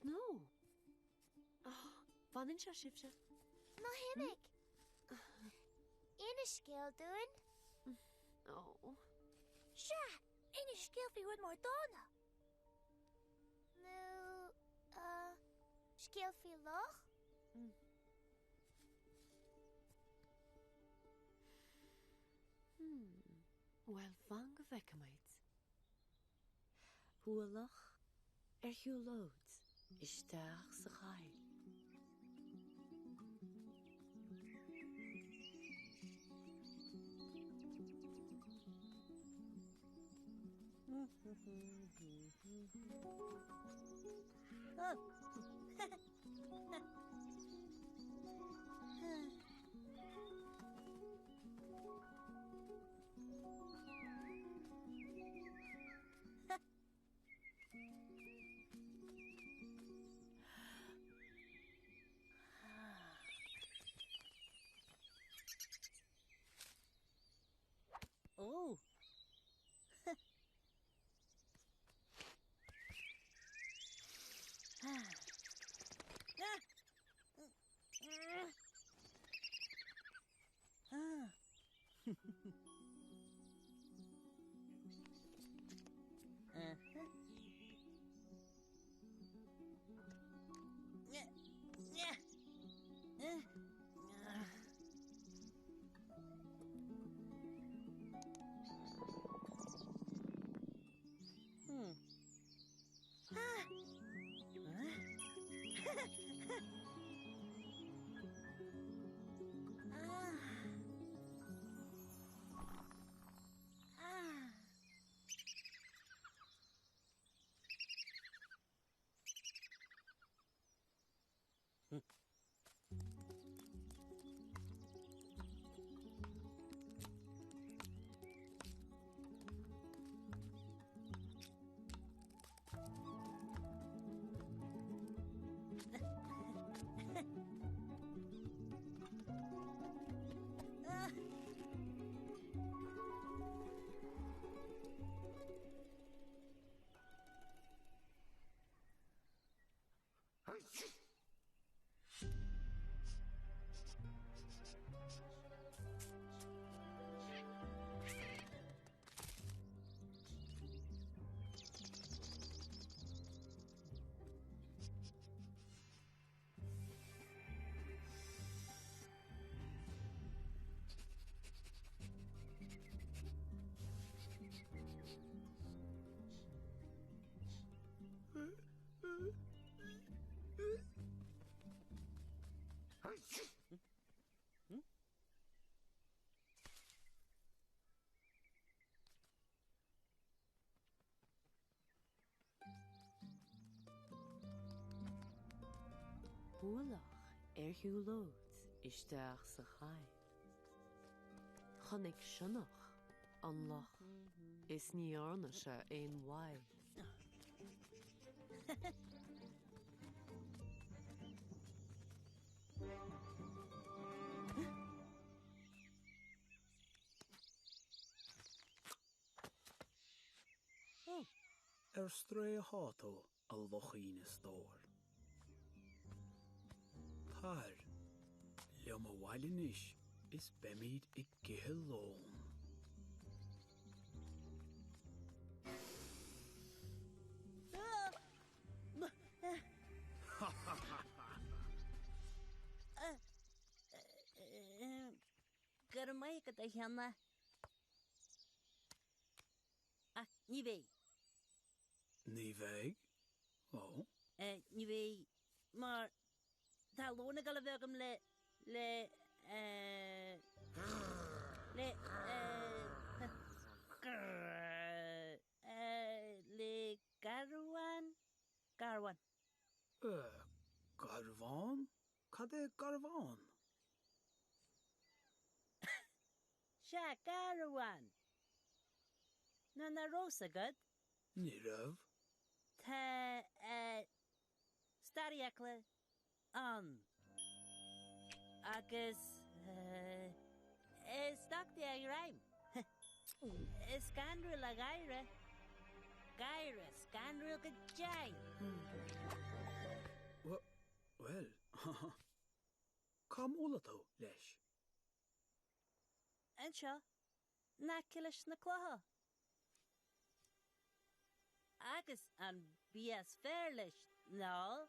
no. Fannin se sibse. No hinnig. Ina scéal dúin? Oh. Se, ina scéal fi rud mar dána. No, scéal fi loch? Wel, fan gefecamaid. Hwylach, hiwlod, isteach sa chael. Oh. Hwylach, hiwlod, isteach sa chael. Chonig sinnach, an loch, is ní arna se ein wael. Stray háto a lochaín is dóir. Thar, leom a bhailenis is bemid I githe lón. Gyrmai gyda hynna. Ac ni fe. Ní bheig? Oh. Ni fe. Maar ta lôn y gael y fegym le garwan. Garvan? Cad é garvan? Sia garwan. Na rosa gyd. Ní rah? Ta stariacle an. Agus stag di ag raim. Scandril a gaire. Gaire, scandril gyda jai. Well, Come óla tú leis. Anseo, na cilis na chlutha. Agus an bías fearlis, no,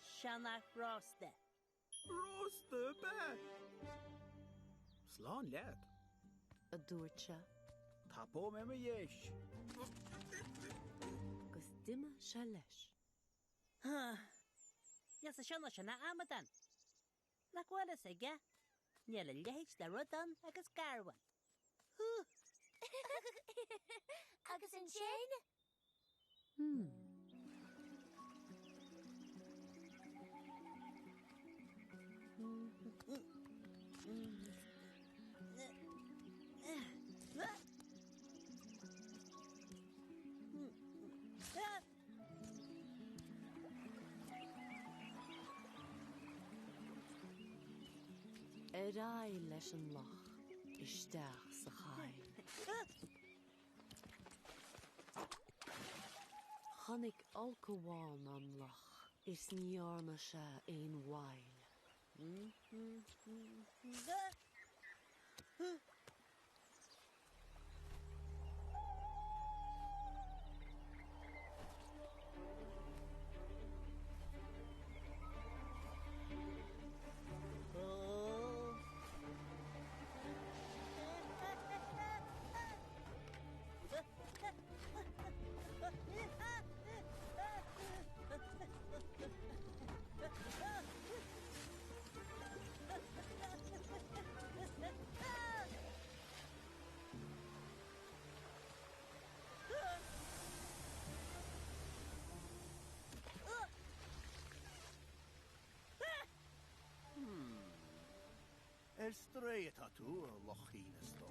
Seanach Rosta. Rosta be. Slán leat. A dúirte Tapó me me dhéis. gus duine se leis. Yes, a Seanach na Amadan. Na gwada sige. Niel a leich da rudan agus garwan. Agus an sin? Rá leis an loch isteach sa chail. Channig alcoháin an loch is níorna se éon bhail. Stréad a tú ar lochína stó.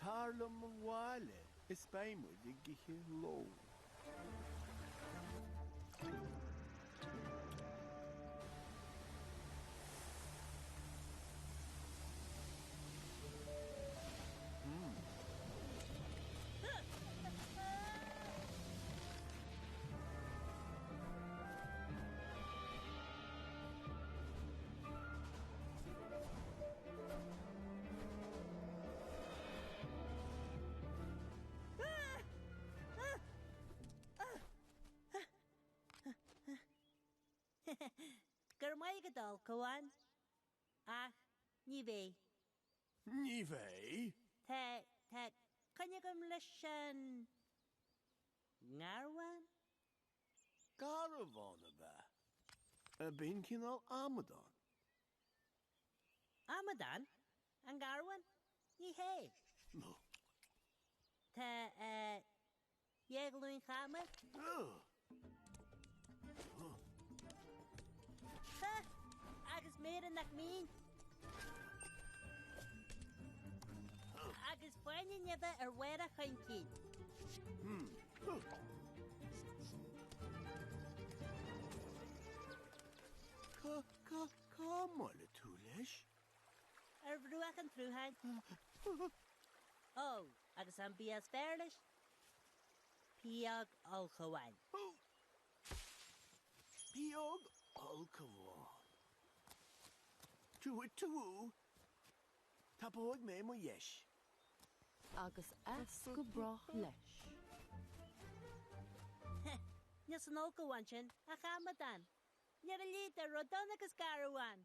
Tarlam an bháile is béimúid I githe ló. Gur mai gadal goan. Ach, ní bhé. Ní bhé? Tá, canne gom leis an ngarwan? Garabhána be. A bín cinál Amadan. Amadan? An garwan? Ní hé. No. Tá, dhéaglúin chama? Ha! Agus méan nach mín. Agus bhaine nebe ar bhuiire chaincí. Cá mála tú leis? Ar bhrúach an trúhain. Ó, agus an bías fearlis. Piag alchahain. Piog alcahán. Tú, tá bóid mé mo dhéis. Agus as go brach leis. Nes an alchahain sin a chamadan. Niar a líad ar rodan agus garwan.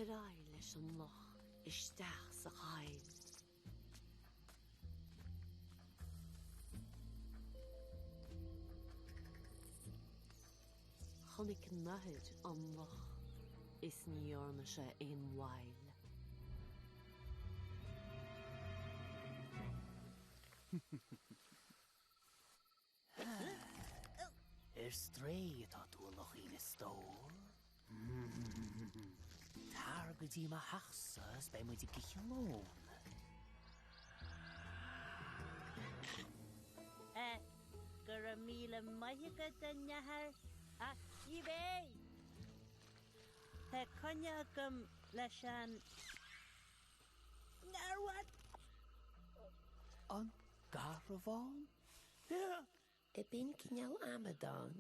Carai leis an loch isteach sa chail. Chonig nahid an loch is ní orma sé ein bhail. Stray atá tú loch ína stór. Tar go dtí ma hachsas bei muid go chalón. Gur a míle maithe den nehar a i bé. Tá conne gom leis an ngarwan. An garafán? I bín cinneal Amadán.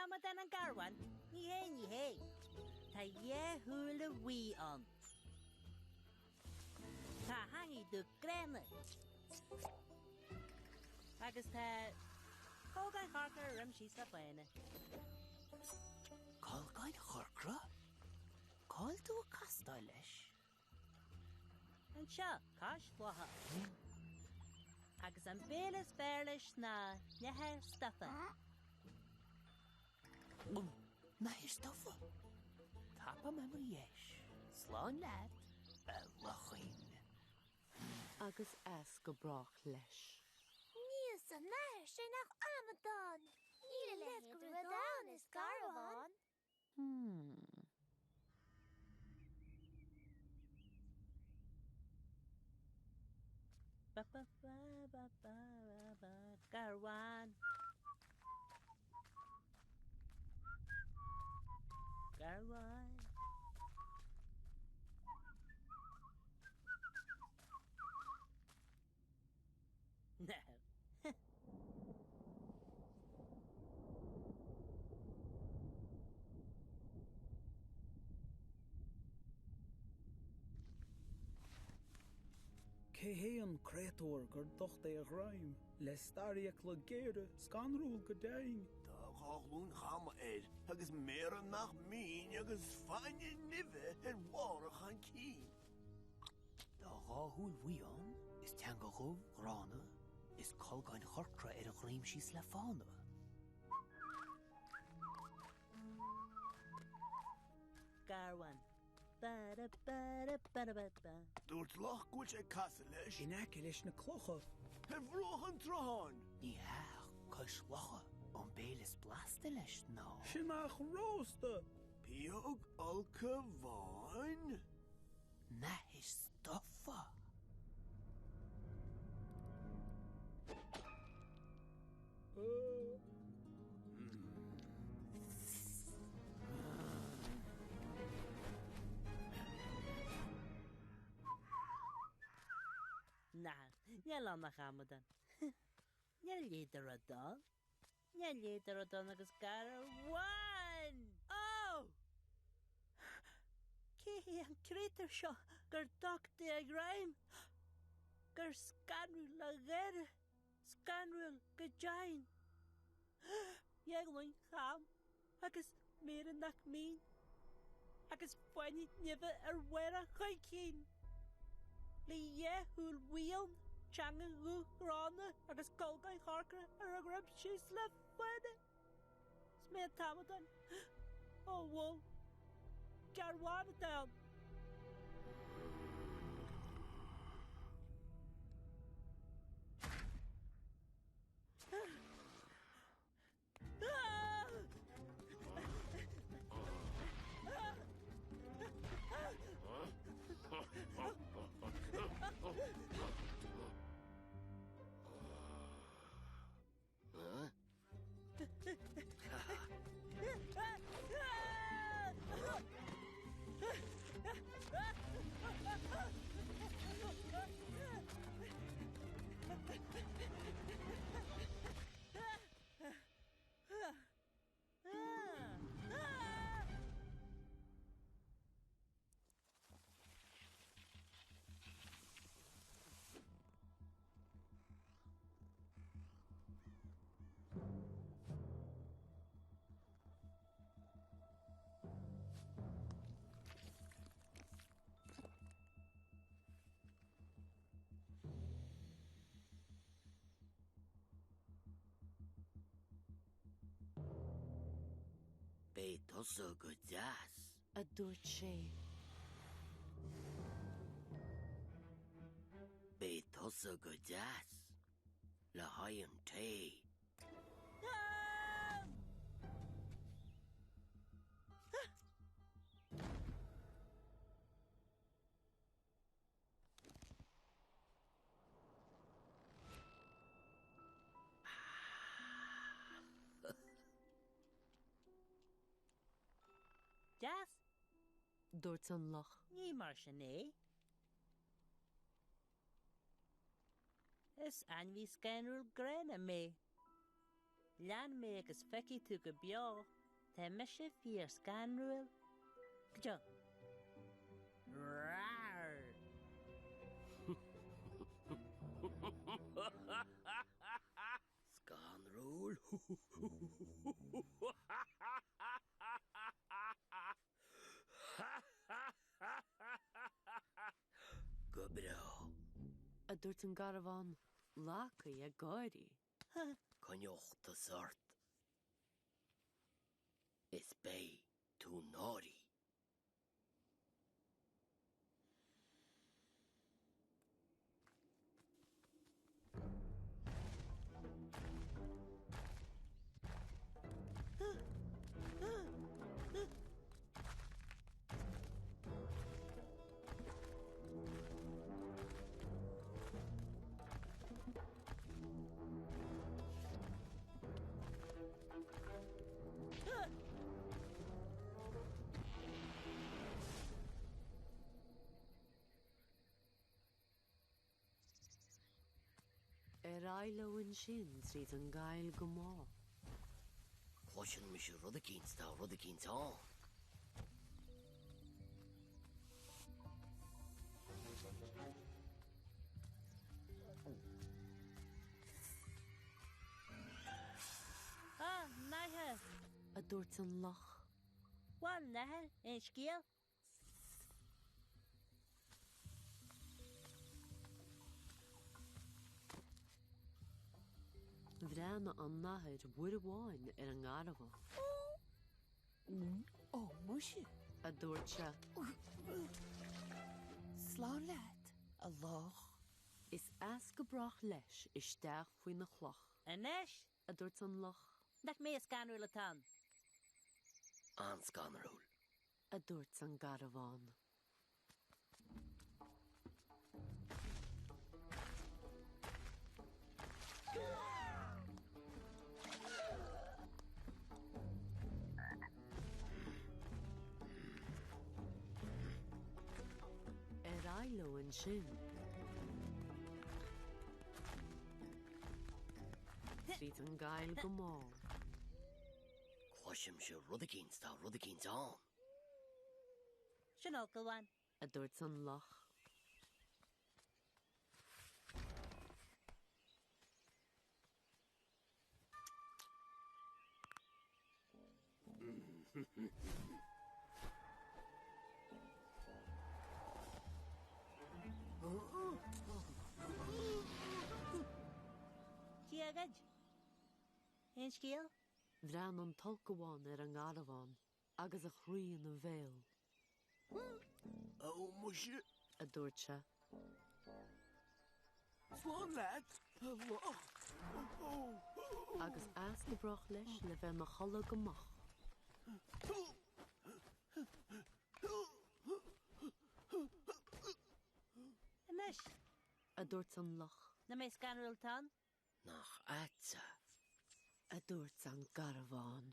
Amadan an garwan, ní hé. Tá húla ví an. Tá hangi do gréna. Agus tá cógaid harcar rim sí sa bhaine. Colgaid chorcra? Cáil tú a castá leis? An seo, cáis flatha. Agus an bélas beirlis na nehar staffa. Na hir stoffa. Tapa me mar yeis. Slán lad a lachin. Agus es go brach leis. Níos an nair sé nach Amadán. Níl leis go rudáin is garabhán. Garwan. Garwan. No. Cé an créatóir gur docht é a ghraim le staríoch le géire scanrúil go daing. Tá gálún chama agus méra nach mín agus fáine nive bhharach an cín. Tá gáthúil bhuián is teanga chomh grána is colgain chorcra a ghraim síos le fána. Garwan. Dúirt lach gúil sé casa leis. In aice leis na clocha. Bhróch an trán. Ní heach cos lacha an bélas blasta leis ná. Sin nach rósta. Piog alca bháin? Na his stoffa. Na, níl an nach Amadan. Níl léidir a dal. Níl léidir a dal agus garwan. Oh! Cé an créatar seo gur dochta ag raim. Gur scanrúil le gheire. Scanrúil go jain. Dhéaglainn cham agus méra nach mín. Agus foiinní nive ar wera chuig cín. Le húil bhuián teanga gú grána agus colgaid harcra ar a grab síos le foiine. Smé Tamadan ó bhó garhána down. Be tosa go das. A dúirt sé. Be tosa go das. Le hayan te. Jas, Dúirt an loch. ní mar sin é. Is anhí scanrúil gréna mé. Lean mé agus feici tú go beo, tá me sé fíor scanrúil. Gjo. Rar. Scan rule. Go bro. A dúirt an garabhán. Lácaí a gáirí. Conjocht de sort. Is bij too naughty. Ailóin sin tríd an gail go má. Chluiseann me sé rud a cíns tá rud a cíns an. Naithe. A dúirt an loch. Bhain nathe in scéal. Bhreana an nathair bhuair amháin ar an garabhán. Oh, musje. A dúirt se. Slán leat. A loch. Is as go brach leis isteach faoin na chloch. Anis, A dúirt an loch. nach mé scanrúil atá. An scan rule. A dúirt an garabhán. Ailóin sin. Tríd an gail go má. Chluiseann sé rud a cíns tá rud a cíns an. Sin olcail A dúirt an loch. Ciagad. In scéal. Bhrean an tolcaháin ar an garabhán agus a chríonn a bhéal. Oh, musje. A dúirt se. Slán leat. A loch. Oh. Agus as go brach leis le bheith na chola gomach. Anis, A dúirt an loch. na mé scanrúil atá. Nach atsa. A dúirt an garabhán.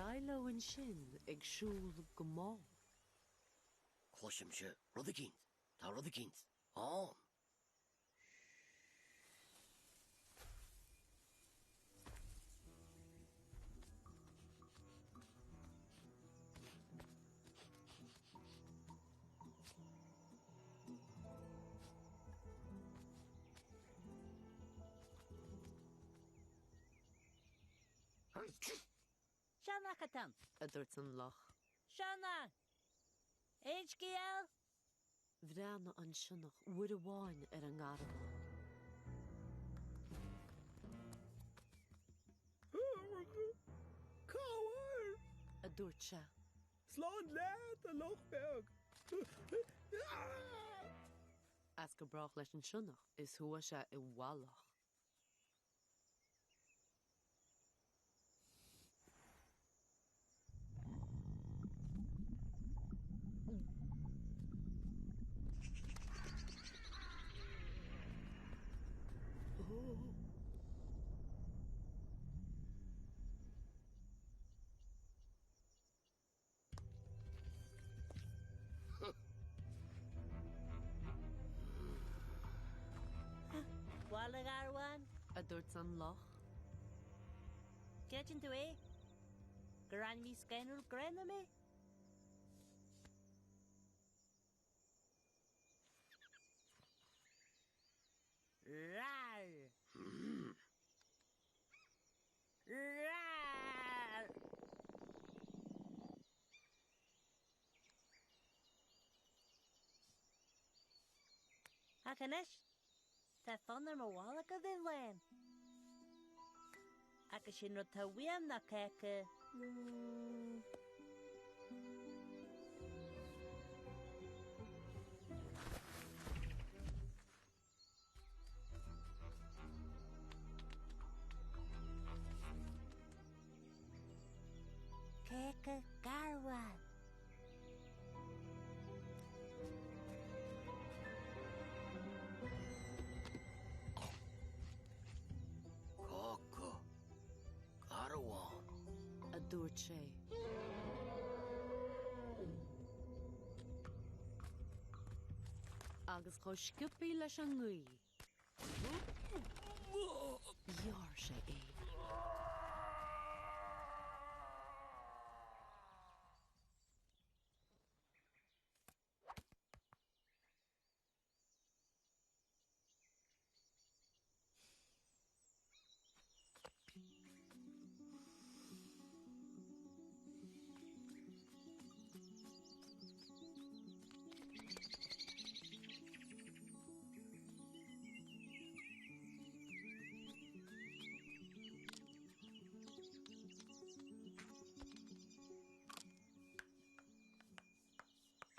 Ailóin sin ag siúl go má. Chluiseann sé rud a cíns tá rud a cíns an. Seanna Catan. a dúirt an loch. Seanna! HGL? Bhreanna an sinnach uair amháin ar an garbhán. Cáhar! A dúirt sé. Slán leat a lochbeg! As go brach leis an sinnach is thua sé I bhallach. Walla Garwan? A dúirt an loch. Get into it. Gran mi scanner graname? Rar! Rar! Hakanesh, ta fonder ma wala ka dhin Aka sin no ta wiam na keke. Keke Garwan. Caca. Garwan. A dúirt sé. Agus có sciúpaí leis an ngí. Dheor sé é.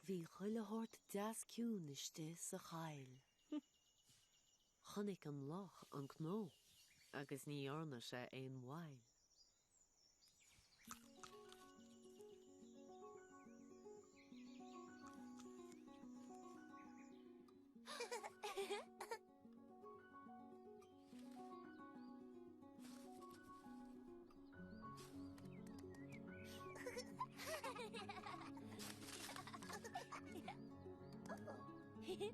Bhí chuile hort deas ciún iste sa chail. Chonaic an loch an knó, agus ní orna sé éon mhail. Yeah.